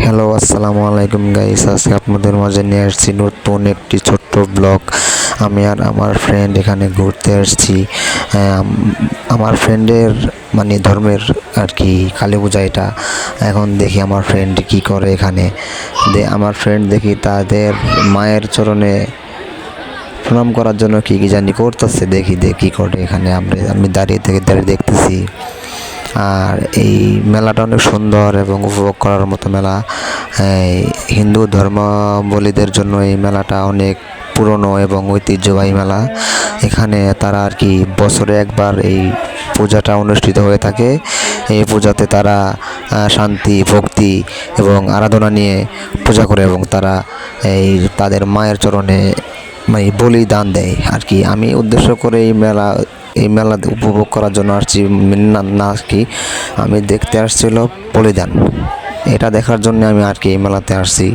Hello, আসসালামু আলাইকুম guys. আজকে আপনাদের মাঝে নিয়ে আসছি নতুন একটি ছোট্ট ব্লগ। আমি আর আমার ফ্রেন্ড এখানে ঘুরতে আসছি। আমার ফ্রেন্ডের মানে ধর্মের আর কি কালী পূজা এটা। এখন দেখি আমার ফ্রেন্ড কি করে এখানে। আমার ফ্রেন্ড দেখি তাদের মায়ের চরণে প্রণাম করার জন্য কি কি জানি করতেছে। দেখি কি করে এখানে। আমি দাঁড়িয়ে দেখতেছি। আর এই মেলাটা অনেক সুন্দর এবং উপভোগ করার মতো মেলা। হিন্দু ধর্মাবলম্বীদের জন্য এই মেলাটা অনেক পুরনো এবং ঐতিহ্যবাহী মেলা। এখানে তারা আর কি বছরে একবার এই পূজাটা অনুষ্ঠিত হয়ে থাকে। এই পূজাতে তারা শান্তি, ভক্তি এবং আরাধনা নিয়ে পূজা করে এবং তারা তাদের মায়ের চরণে মানে বলিদান দেয় আর কি। আমি উদ্দেশ্য করে এই মেলা উপভোগ করার জন্য আসছি না কি, আমি দেখতে আসছিল বলিদান। এটা দেখার জন্য আমি আর কি এই মেলাতে আসছি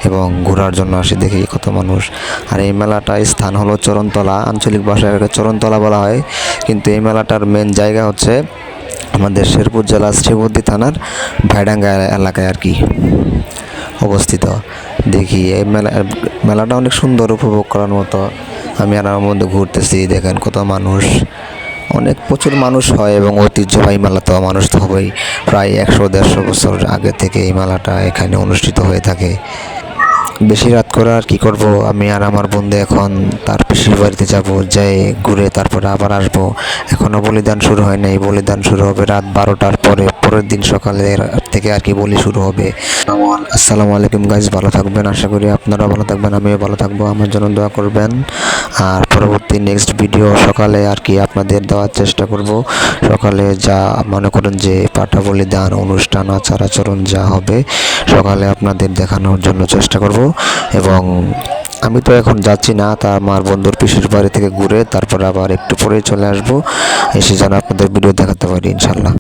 এবং ঘোরার জন্য আসি। দেখি কত মানুষ। আর এই মেলাটার স্থান হলো চরণতলা, আঞ্চলিক ভাষায় চরণতলা বলা হয়, কিন্তু এই মেলাটার মেন জায়গা হচ্ছে আমাদের শেরপুর জেলা শ্রীবর্দী থানার ভাইডাঙ্গা এলাকায় আর কি অবস্থিত। দেখি এই মেলাটা অনেক সুন্দর, উপভোগ করার মতো। আমি আর আমার মধ্যে ঘুরতেছি, দেখেন কত মানুষ, প্রচুর মানুষ হয় এবং ঐতিহ্যবাহী মেলা তো মানুষ তো হবেই। প্রায় 100-150 বছর আগে থেকে এই মেলাটা এখানে অনুষ্ঠিত হয়ে থাকে। বেশি রাত করে আর কি করব, আমি আর আমার বন্ধু এখন তার পিসির বাড়িতে যাব, যাই ঘুরে তারপরে আবার আসবো। এখনও বলিদান শুরু হয় নাই, বলিদান শুরু হবে রাত 12টার পরে। পরের দিন সকালে থেকে আর কি বলি শুরু হবে। আসসালামু আলাইকুম গাইজ, ভালো থাকবেন। আশা করি আপনারা ভালো থাকবেন, আমিও ভালো থাকবো। আমার জন্য দোয়া করবেন। আর পরবর্তী নেক্সট ভিডিও সকালে আর কি আপনাদের দেওয়ার চেষ্টা করব। সকালে যা মনে করেন যে পাঠা বলিদান অনুষ্ঠান, আচার আচরণ যা হবে সকালে আপনাদের দেখানোর জন্য চেষ্টা করব। এবং আমি তো এখন যাচ্ছি না, তা আমার বন্ধুর পিসির বাড়ি থেকে ঘুরে তারপর আবার একটু পরেই চলে আসবো, এসে যেন আপনাদের ভিডিও দেখাতে পারি ইনশাল্লাহ।